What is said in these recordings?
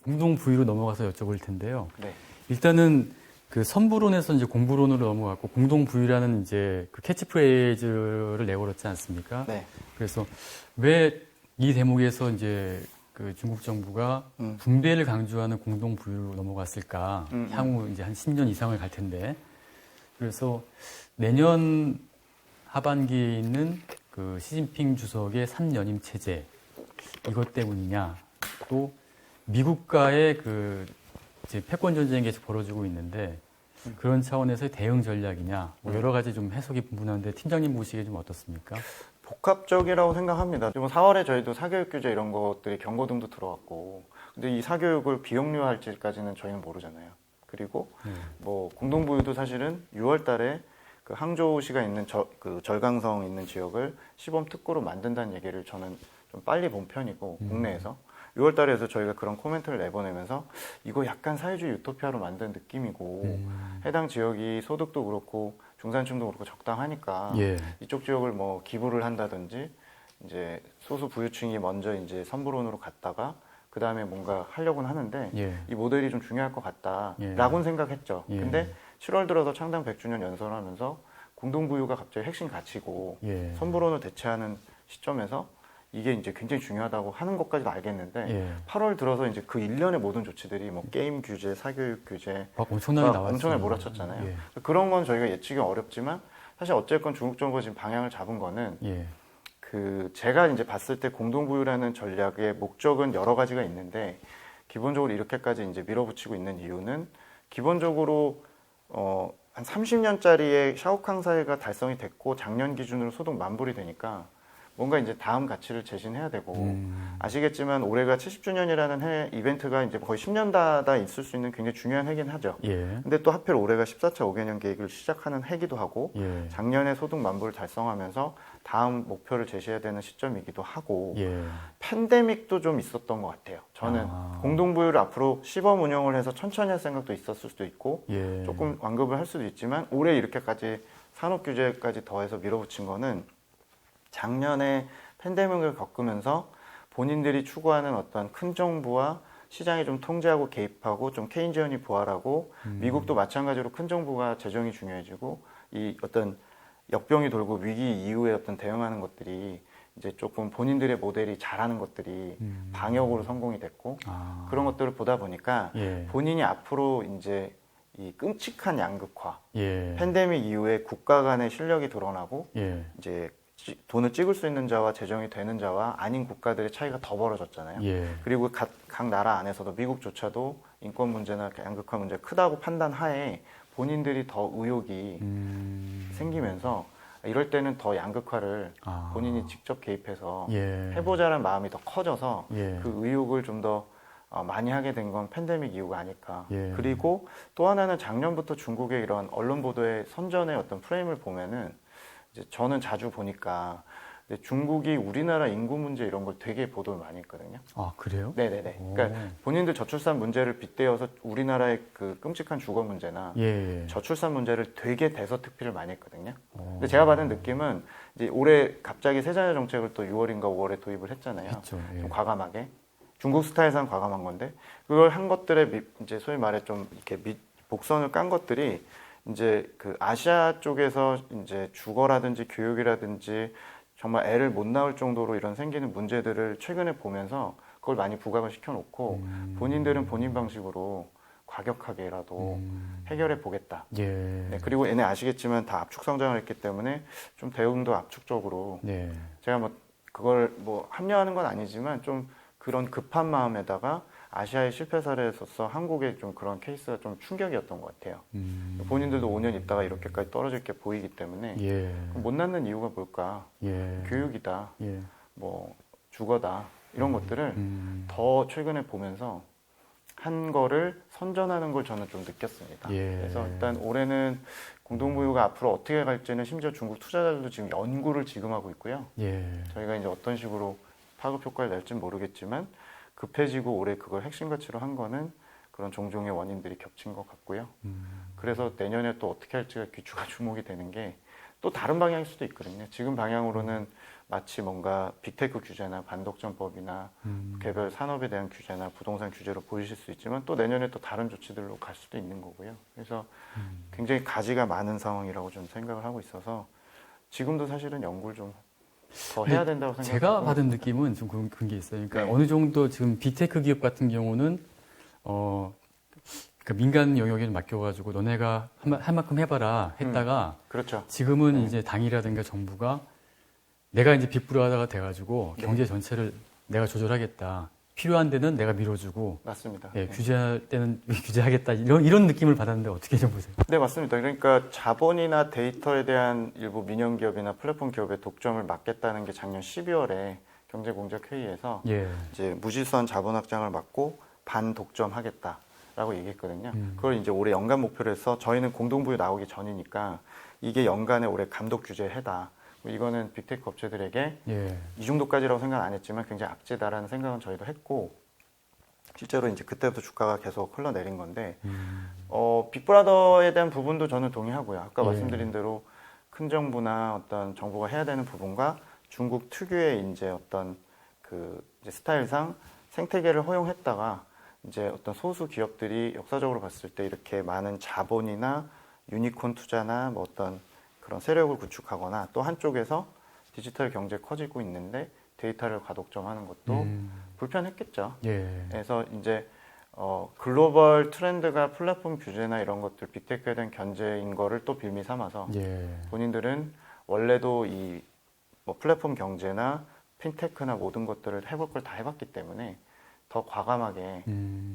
공동 부위로 넘어가서 여쭤볼 텐데요. 네. 일단은 그 선부론에서 이제 공부론으로 넘어갔고 공동 부위라는 이제 그 캐치프레이즈를 내걸었지 않습니까? 네. 그래서 왜 이 대목에서 이제 그 중국 정부가 분배를 강조하는 공동 부위로 넘어갔을까? 향후 이제 한 10년 이상을 갈 텐데. 그래서 내년 하반기에 있는 그 시진핑 주석의 3연임 체제 이것 때문이냐? 또 미국과의 그 이제 패권 전쟁이 계속 벌어지고 있는데 그런 차원에서의 대응 전략이냐? 뭐 여러 가지 좀 해석이 분분한데 팀장님 보시기에 좀 어떻습니까? 복합적이라고 생각합니다. 지금 4월에 저희도 사교육 규제 이런 것들이 경고등도 들어왔고, 근데 이 사교육을 비영리화할지까지는 저희는 모르잖아요. 그리고 뭐 공동부유도 사실은 6월달에 그 항저우시가 있는 그 절강성 있는 지역을 시범 특구로 만든다는 얘기를 저는 좀 빨리 본 편이고 국내에서 6월달에서 저희가 그런 코멘트를 내보내면서 이거 약간 사회주의 유토피아로 만든 느낌이고 해당 지역이 소득도 그렇고 중산층도 그렇고 적당하니까 이쪽 지역을 뭐 기부를 한다든지 이제 소수 부유층이 먼저 이제 선불원으로 갔다가 그 다음에 뭔가 하려고는 하는데 이 모델이 좀 중요할 것 같다라고는 생각했죠. 근데 7월 들어서 창당 100주년 연설을 하면서 공동부유가 갑자기 핵심 가치고 선불원을 대체하는 시점에서 이게 이제 굉장히 중요하다고 하는 것까지도 알겠는데 8월 들어서 이제 그 일련의 모든 조치들이 뭐 게임 규제, 사교육 규제 엄청나게 나왔죠. 엄청나게 몰아쳤잖아요. 그런 건 저희가 예측이 어렵지만 사실 어쨌건 중국 정부가 지금 방향을 잡은 거는 그 제가 이제 봤을 때 공동부유라는 전략의 목적은 여러 가지가 있는데 기본적으로 이렇게까지 이제 밀어붙이고 있는 이유는 기본적으로 한 30년짜리의 샤오캉 사회가 달성이 됐고 작년 기준으로 소득 만불이 되니까 뭔가 이제 다음 가치를 제시해야 되고 아시겠지만 올해가 70주년이라는 해 이벤트가 이제 거의 10년마다 있을 수 있는 굉장히 중요한 해긴 하죠. 근데 또 하필 올해가 14차 5개년 계획을 시작하는 해기도 하고 작년에 소득 만불을 달성하면서 다음 목표를 제시해야 되는 시점이기도 하고 팬데믹도 좀 있었던 것 같아요. 저는 공동부유를 앞으로 시범 운영을 해서 천천히 할 생각도 있었을 수도 있고 조금 완급을 할 수도 있지만 올해 이렇게까지 산업 규제까지 더해서 밀어붙인 거는 작년에 팬데믹을 겪으면서 본인들이 추구하는 어떤 큰 정부와 시장이 좀 통제하고 개입하고 좀 케인지언이 부활하고 미국도 마찬가지로 큰 정부가 재정이 중요해지고 이 어떤 역병이 돌고 위기 이후에 어떤 대응하는 것들이 이제 조금 본인들의 모델이 잘하는 것들이 방역으로 성공이 됐고 그런 것들을 보다 보니까 본인이 앞으로 이제 이 끔찍한 양극화 팬데믹 이후에 국가 간의 실력이 드러나고 이제 돈을 찍을 수 있는 자와 재정이 되는 자와 아닌 국가들의 차이가 더 벌어졌잖아요. 그리고 각 나라 안에서도 미국조차도 인권 문제나 양극화 문제가 크다고 판단하에 본인들이 더 의욕이 생기면서 이럴 때는 더 양극화를 본인이 직접 개입해서 해보자는 마음이 더 커져서 그 의욕을 좀 더 많이 하게 된 건 팬데믹 이후가 아닐까. 그리고 또 하나는 작년부터 중국의 이런 언론 보도의 선전의 어떤 프레임을 보면은 이제 저는 자주 보니까 중국이 우리나라 인구 문제 이런 걸 되게 보도를 많이 했거든요. 아, 그래요? 네네네. 그러니까 본인들 저출산 문제를 빗대어서 우리나라의 그 끔찍한 주거 문제나 저출산 문제를 되게 대서특필을 많이 했거든요. 근데 제가 받은 느낌은 이제 올해 갑자기 세자녀 정책을 또 6월인가 5월에 도입을 했잖아요. 좀 과감하게. 중국 스타일상 과감한 건데 그걸 한 것들에 이제 소위 말해 좀 이렇게 복선을 깐 것들이 이제 그 아시아 쪽에서 이제 주거라든지 교육이라든지 정말 애를 못 낳을 정도로 이런 생기는 문제들을 최근에 보면서 그걸 많이 부각을 시켜놓고 본인들은 본인 방식으로 과격하게라도 해결해 보겠다. 그리고 얘네 아시겠지만 다 압축 성장을 했기 때문에 좀 대응도 압축적으로 제가 뭐 그걸 뭐 합리화하는 건 아니지만 좀 그런 급한 마음에다가 아시아의 실패 사례에서 한국의 좀 그런 케이스가 좀 충격이었던 것 같아요. 본인들도 5년 있다가 이렇게까지 떨어질 게 보이기 때문에 못 낳는 이유가 뭘까? 교육이다, 뭐 주거다 이런 것들을 더 최근에 보면서 한 거를 선전하는 걸 저는 좀 느꼈습니다. 그래서 일단 올해는 공동부유가 앞으로 어떻게 갈지는 심지어 중국 투자자들도 지금 연구를 지금 하고 있고요. 저희가 이제 어떤 식으로 파급 효과를 낼지는 모르겠지만 급해지고 올해 그걸 핵심 가치로 한 거는 그런 종종의 원인들이 겹친 것 같고요. 그래서 내년에 또 어떻게 할지가 귀추가 주목이 되는 게 또 다른 방향일 수도 있거든요. 지금 방향으로는 마치 뭔가 빅테크 규제나 반독점법이나 개별 산업에 대한 규제나 부동산 규제로 보이실 수 있지만 또 내년에 또 다른 조치들로 갈 수도 있는 거고요. 그래서 굉장히 가지가 많은 상황이라고 저는 생각을 하고 있어서 지금도 사실은 연구를 좀 더 해야 된다고 생각합니다. 제가 받은 느낌은 좀 그런 게 있어요. 그러니까 네. 어느 정도 지금 빅테크 기업 같은 경우는 그러니까 민간 영역에 맡겨가지고 너네가 할 만큼 해봐라 했다가 그렇죠. 지금은 네. 이제 당이라든가 정부가 내가 이제 빅브라더가 돼가지고 네. 경제 전체를 내가 조절하겠다. 필요한 데는 내가 밀어주고, 맞습니다. 예, 네. 규제할 때는 규제하겠다. 이런 느낌을 받았는데 어떻게 좀 보세요? 네, 맞습니다. 그러니까 자본이나 데이터에 대한 일부 민영 기업이나 플랫폼 기업의 독점을 막겠다는 게 작년 12월에 경제공작회의에서 예. 이제 무질서한 자본 확장을 막고 반독점하겠다라고 얘기했거든요. 그걸 이제 올해 연간 목표로 해서 저희는 공동부유 나오기 전이니까 이게 연간에 올해 감독 규제 해다. 이거는 빅테크 업체들에게 예. 이 정도까지라고 생각 안 했지만 굉장히 악재다라는 생각은 저희도 했고 실제로 이제 그때부터 주가가 계속 흘러내린 건데 빅브라더에 대한 부분도 저는 동의하고요. 아까 예. 말씀드린 대로 큰 정부나 어떤 정부가 해야 되는 부분과 중국 특유의 이제 어떤 그 이제 스타일상 생태계를 허용했다가 이제 어떤 소수 기업들이 역사적으로 봤을 때 이렇게 많은 자본이나 유니콘 투자나 뭐 어떤 그런 세력을 구축하거나 또 한쪽에서 디지털 경제 커지고 있는데 데이터를 과독점하는 것도 불편했겠죠. 예. 그래서 이제 글로벌 트렌드가 플랫폼 규제나 이런 것들 빅테크에 대한 견제인 거를 또 빌미 삼아서 예. 본인들은 원래도 이 뭐 플랫폼 경제나 핀테크나 모든 것들을 해볼 걸 다 해봤기 때문에 더 과감하게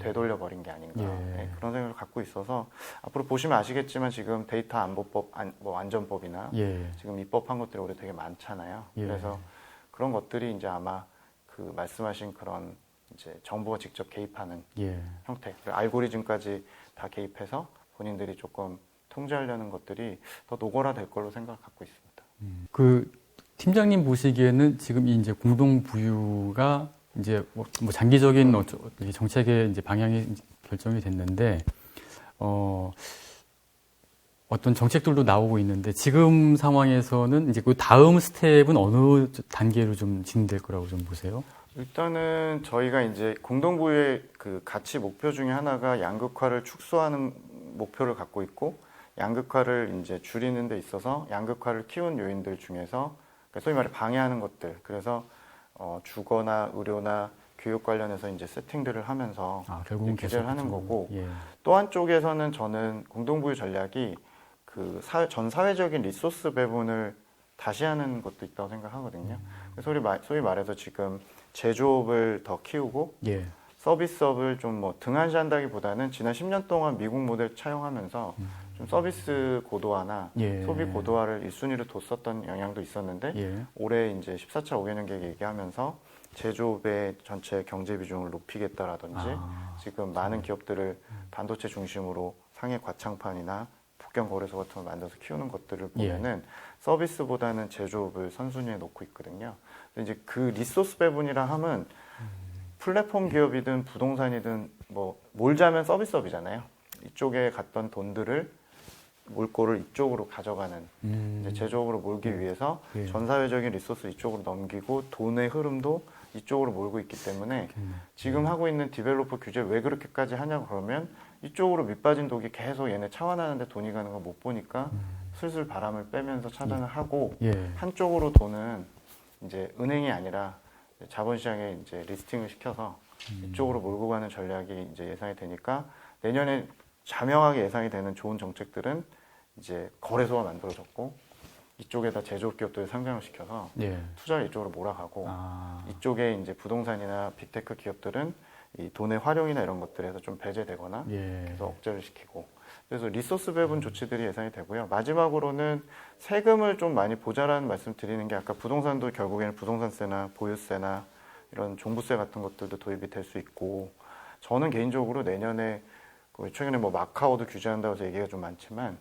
되돌려 버린 게 아닌가 예. 네, 그런 생각을 갖고 있어서 앞으로 보시면 아시겠지만 지금 데이터 안보법, 뭐 안전법이나 예. 지금 입법한 것들이 올해 되게 많잖아요. 예. 그래서 그런 것들이 이제 아마 그 말씀하신 그런 이제 정부가 직접 개입하는 예. 형태, 그리고 알고리즘까지 다 개입해서 본인들이 조금 통제하려는 것들이 더 노골화될 걸로 생각을 갖고 있습니다. 그 팀장님 보시기에는 지금 이 이제 공동 부유가 이제 뭐 장기적인 정책의 이제 방향이 이제 결정이 됐는데 어떤 정책들도 나오고 있는데 지금 상황에서는 이제 그 다음 스텝은 어느 단계로 좀 진행될 거라고 좀 보세요? 일단은 저희가 이제 공동부유의 그 가치 목표 중에 하나가 양극화를 축소하는 목표를 갖고 있고 양극화를 이제 줄이는 데 있어서 양극화를 키운 요인들 중에서 그러니까 소위 말해 방해하는 것들 그래서 주거나 의료나 교육 관련해서 이제 세팅들을 하면서 결국은 규제를 하는 거고 예. 또 한쪽에서는 저는 공동부유 전략이 그 전 사회적인 리소스 배분을 다시 하는 것도 있다고 생각하거든요. 소위 말해서 지금 제조업을 더 키우고 예. 서비스업을 좀 뭐 등한시한다기보다는 지난 10년 동안 미국 모델 차용하면서 좀 서비스 고도화나 예. 소비 고도화를 1순위로 뒀었던 영향도 있었는데 예. 올해 이제 14차 5개년 계획 얘기하면서 제조업의 전체 경제 비중을 높이겠다라든지 지금 많은 기업들을 반도체 중심으로 상해 과창판이나 북경 거래소 같은 걸 만들어서 키우는 것들을 보면은 서비스보다는 제조업을 선순위에 놓고 있거든요. 근데 이제 그 리소스 배분이라 함은 플랫폼 기업이든 부동산이든 뭐 몰자면 서비스업이잖아요. 이쪽에 갔던 돈들을 몰골을 이쪽으로 가져가는 이제 제조업으로 몰기 위해서 전 사회적인 리소스 이쪽으로 넘기고 돈의 흐름도 이쪽으로 몰고 있기 때문에 지금 하고 있는 디벨로퍼 규제 왜 그렇게까지 하냐고 그러면 이쪽으로 밑빠진 독이 계속 얘네 차원하는데 돈이 가는 걸 못 보니까 슬슬 바람을 빼면서 차단을 하고 한쪽으로 돈은 이제 은행이 아니라 자본시장에 이제 리스팅을 시켜서 이쪽으로 몰고 가는 전략이 이제 예상이 되니까 내년에 자명하게 예상이 되는 좋은 정책들은 이제 거래소가 만들어졌고 이쪽에다 제조업 기업들을 상장을 시켜서 투자를 이쪽으로 몰아가고 이쪽에 이제 부동산이나 빅테크 기업들은 이 돈의 활용이나 이런 것들에서 좀 배제되거나 그래서 억제를 시키고 그래서 리소스 배분 조치들이 예상이 되고요. 마지막으로는 세금을 좀 많이 보자라는 말씀 드리는 게 아까 부동산도 결국에는 부동산세나 보유세나 이런 종부세 같은 것들도 도입이 될 수 있고 저는 개인적으로 내년에 최근에 뭐 마카오도 규제한다고 해서 얘기가 좀 많지만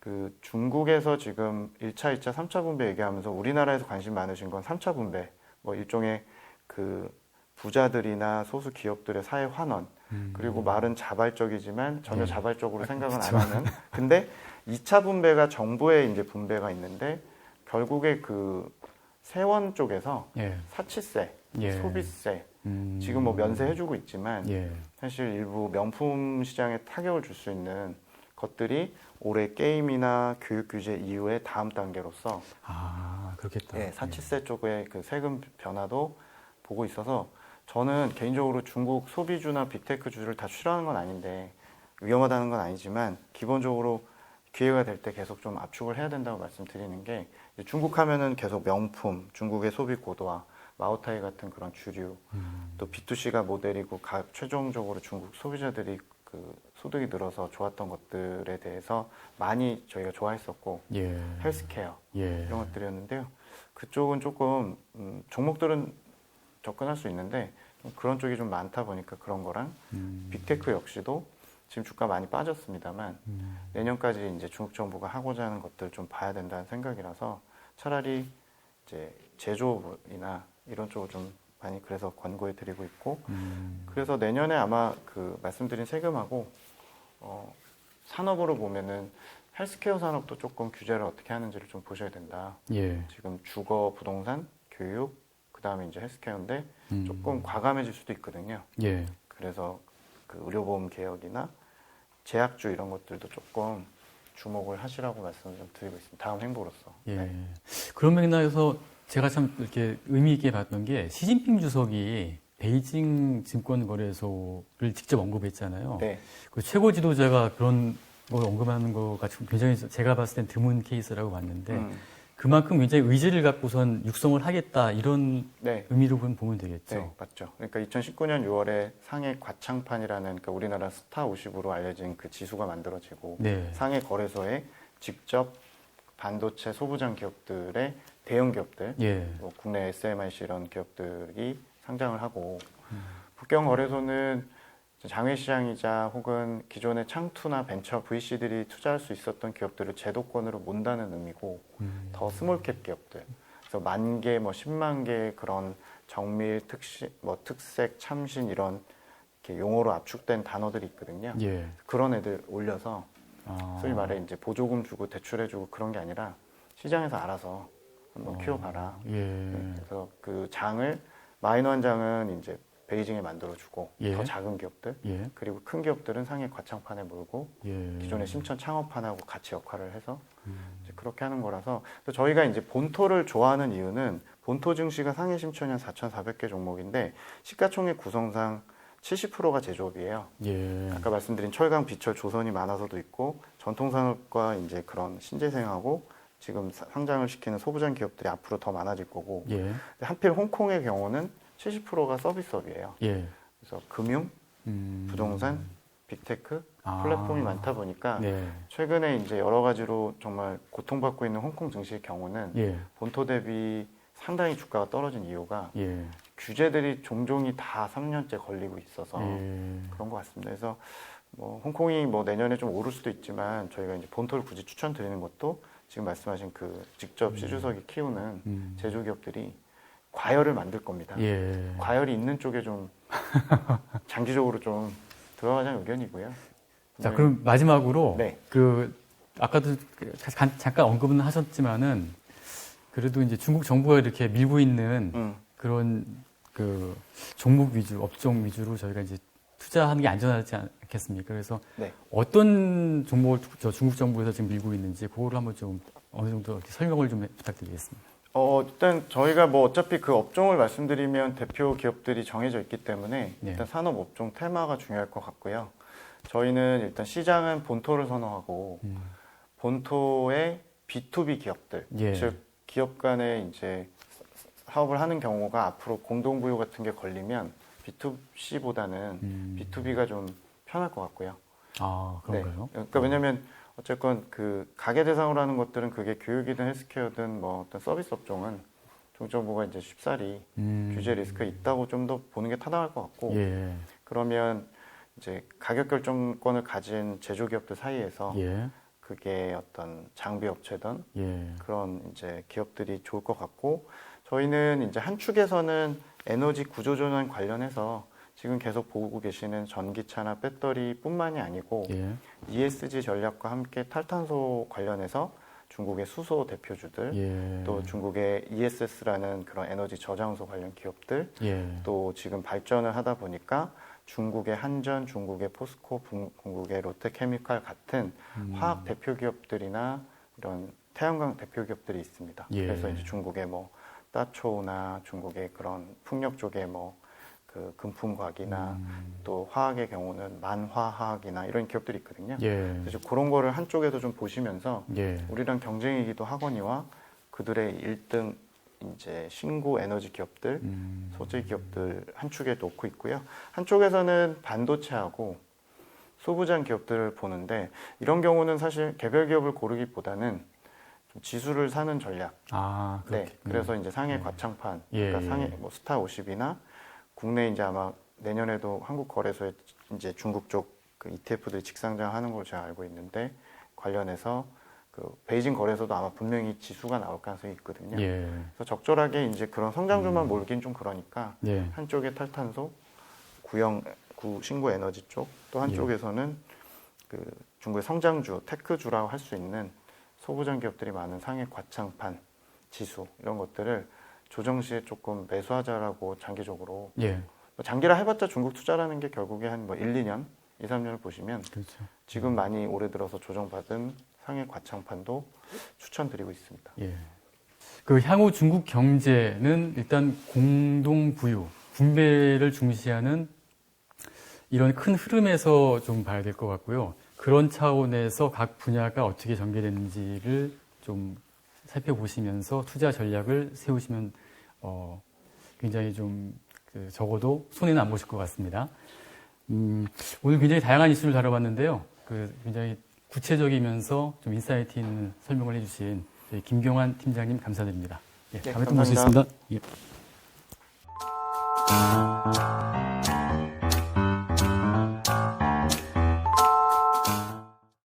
그 중국에서 지금 1차, 2차, 3차 분배 얘기하면서 우리나라에서 관심 많으신 건 3차 분배 뭐 일종의 그 부자들이나 소수 기업들의 사회 환원 그리고 말은 자발적이지만 전혀 자발적으로 생각은 안 하는 근데 2차 분배가 정부의 이제 분배가 있는데 결국에 그 세원 쪽에서 예. 사치세, 예. 소비세, 지금 뭐 면세해주고 있지만 예. 사실 일부 명품 시장에 타격을 줄 수 있는 것들이 올해 게임이나 교육 규제 이후의 다음 단계로서 그렇겠다. 예, 사치세 쪽의 그 세금 변화도 보고 있어서 저는 개인적으로 중국 소비주나 빅테크주를 다 싫어하는 건 아닌데 위험하다는 건 아니지만 기본적으로 기회가 될 때 계속 좀 압축을 해야 된다고 말씀드리는 게 중국 하면은 계속 명품, 중국의 소비 고도화, 마오타이 같은 그런 주류, 또 B2C가 모델이고 최종적으로 중국 소비자들이 그 소득이 늘어서 좋았던 것들에 대해서 많이 저희가 좋아했었고 예. 헬스케어 예. 이런 것들이었는데요. 그쪽은 조금 종목들은 접근할 수 있는데 그런 쪽이 좀 많다 보니까 그런 거랑 빅테크 역시도 지금 주가 많이 빠졌습니다만 내년까지 이제 중국 정부가 하고자 하는 것들 좀 봐야 된다는 생각이라서 차라리 이제 제조업이나 이런 쪽을 좀 많이 그래서 권고해 드리고 있고 그래서 내년에 아마 그 말씀드린 세금하고 산업으로 보면은 헬스케어 산업도 조금 규제를 어떻게 하는지를 좀 보셔야 된다. 예. 지금 주거, 부동산, 교육, 그 다음에 이제 헬스케어인데 조금 과감해질 수도 있거든요. 예. 그래서 그 의료보험 개혁이나 제약주 이런 것들도 조금 주목을 하시라고 말씀을 좀 드리고 있습니다. 다음 행보로서. 예. 네. 그런 맥락에서 제가 참 이렇게 의미 있게 봤던 게 시진핑 주석이 베이징 증권거래소를 직접 언급했잖아요. 네. 그 최고 지도자가 그런 걸 언급하는 거가 굉장히 제가 봤을 땐 드문 케이스라고 봤는데 그만큼 굉장히 의지를 갖고선 육성을 하겠다 이런 네. 의미로 보면 되겠죠. 네, 맞죠. 그러니까 2019년 6월에 상해 과창판이라는 그러니까 우리나라 스타 50으로 알려진 그 지수가 만들어지고 네. 상해 거래소에 직접 반도체 소부장 기업들의 대형 기업들, 예. 뭐 국내 SMIC 이런 기업들이 상장을 하고 북경 거래소는 장외시장이자 혹은 기존의 창투나 벤처 VC들이 투자할 수 있었던 기업들을 제도권으로 몬다는 의미고 더 스몰캡 기업들 그래서 10,000개, 뭐 10만 개 그런 정밀, 특색, 참신 이런 이렇게 용어로 압축된 단어들이 있거든요. 예. 그런 애들 올려서 소위 말해 이제 보조금 주고 대출해주고 그런 게 아니라 시장에서 알아서 한번 키워봐라. 예. 그래서 그 장을 마이너한 장은 이제 베이징에 만들어주고 예. 더 작은 기업들 예. 그리고 큰 기업들은 상해 과창판에 몰고 예. 기존의 심천 창업판하고 같이 역할을 해서 이제 그렇게 하는 거라서 저희가 이제 본토를 좋아하는 이유는 본토 증시가 상해 심천이 한 4,400개 종목인데 시가총액 구성상 70%가 제조업이에요. 예. 아까 말씀드린 철강, 비철, 조선이 많아서도 있고 전통산업과 이제 그런 신재생하고 지금 상장을 시키는 소부장 기업들이 앞으로 더 많아질 거고 예. 하필 홍콩의 경우는 70%가 서비스업이에요. 예. 그래서 금융, 부동산, 빅테크 플랫폼이 많다 보니까 네. 최근에 이제 여러 가지로 정말 고통받고 있는 홍콩 증시의 경우는 예. 본토 대비 상당히 주가가 떨어진 이유가 예. 규제들이 종종이 다 3년째 걸리고 있어서 그런 것 같습니다. 그래서 뭐 홍콩이 뭐 내년에 좀 오를 수도 있지만 저희가 이제 본토를 굳이 추천드리는 것도 지금 말씀하신 그 직접 시주석이 키우는 제조기업들이 과열을 만들 겁니다. 예. 과열이 있는 쪽에 좀 장기적으로 좀 들어가자는 의견이고요. 자, 그럼 마지막으로 네. 그 아까도 잠깐 언급은 하셨지만은 그래도 이제 중국 정부가 이렇게 밀고 있는 그런 그 종목 위주, 업종 위주로 저희가 이제 투자하는 게 안전하지 않겠습니까? 그래서 네. 어떤 종목을 중국 정부에서 지금 밀고 있는지 그거를 한번 좀 어느 정도 이렇게 설명을 좀 부탁드리겠습니다. 일단 저희가 뭐 어차피 그 업종을 말씀드리면 대표 기업들이 정해져 있기 때문에 네. 일단 산업 업종 테마가 중요할 것 같고요. 저희는 일단 시장은 본토를 선호하고 본토의 B2B 기업들, 예. 즉 기업 간에 이제 사업을 하는 경우가 앞으로 공동부유 같은 게 걸리면 B2C보다는 B2B가 좀 편할 것 같고요. 아, 그런가요? 네. 그러니까 왜냐하면 어쨌건 그 가계 대상으로 하는 것들은 그게 교육이든 헬스케어든 뭐 어떤 서비스 업종은 중정부가 이제 쉽사리 규제 리스크가 있다고 좀 더 보는 게 타당할 것 같고 예. 그러면 이제 가격 결정권을 가진 제조기업들 사이에서 예. 그게 어떤 장비 업체든 예. 그런 이제 기업들이 좋을 것 같고 저희는 이제 한 축에서는 에너지 구조전환 관련해서 지금 계속 보고 계시는 전기차나 배터리뿐만이 아니고 예. ESG 전략과 함께 탈탄소 관련해서 중국의 수소 대표주들, 또 중국의 ESS라는 그런 에너지 저장소 관련 기업들, 또 지금 발전을 하다 보니까 중국의 한전, 중국의 포스코, 중국의 롯데케미칼 같은 화학 대표 기업들이나 이런 태양광 대표 기업들이 있습니다. 그래서 이제 중국의 뭐 따초나 중국의 그런 풍력 쪽에 뭐 그 금품과학이나 또 화학의 경우는 만화화학이나 이런 기업들이 있거든요. 그래서 그런 거를 한쪽에서 좀 보시면서 우리랑 경쟁이기도 하거니와 그들의 1등 이제 신고 에너지 기업들, 소재 기업들 한 축에 놓고 있고요. 한쪽에서는 반도체하고 소부장 기업들을 보는데 이런 경우는 사실 개별 기업을 고르기보다는 좀 지수를 사는 전략. 네, 그래서 이제 상해 과창판, 그러니까 상해 뭐 스타 50이나 국내 이제 아마 내년에도 한국 거래소에 이제 중국 쪽 그 ETF들 직상장하는 걸로 제가 알고 있는데 관련해서 그 베이징 거래소도 아마 분명히 지수가 나올 가능성이 있거든요. 그래서 적절하게 이제 그런 성장주만 몰긴 좀 그러니까 한쪽에 탈탄소, 신구 에너지 쪽, 또 한쪽에서는 그 중국의 성장주, 테크주라고 할 수 있는 소부장 기업들이 많은 상해 과창판 지수 이런 것들을 조정 시에 조금 매수하자라고 장기적으로 장기라 해봤자 중국 투자라는 게 결국에 한 뭐 1, 2년, 2, 3년을 보시면 지금 많이 올해 들어서 조정받은 상해 과창판도 추천드리고 있습니다. 그 향후 중국 경제는 일단 공동 부유, 분배를 중시하는 이런 큰 흐름에서 좀 봐야 될 것 같고요. 그런 차원에서 각 분야가 어떻게 전개되는지를 좀 살펴보시면서 투자 전략을 세우시면 굉장히 좀 적어도 손해는 안 보실 것 같습니다. 오늘 굉장히 다양한 이슈를 다뤄봤는데요. 굉장히 구체적이면서 좀 인사이트 있는 설명을 해주신 김경환 팀장님 감사드립니다. 다음에 또 볼 수 있습니다.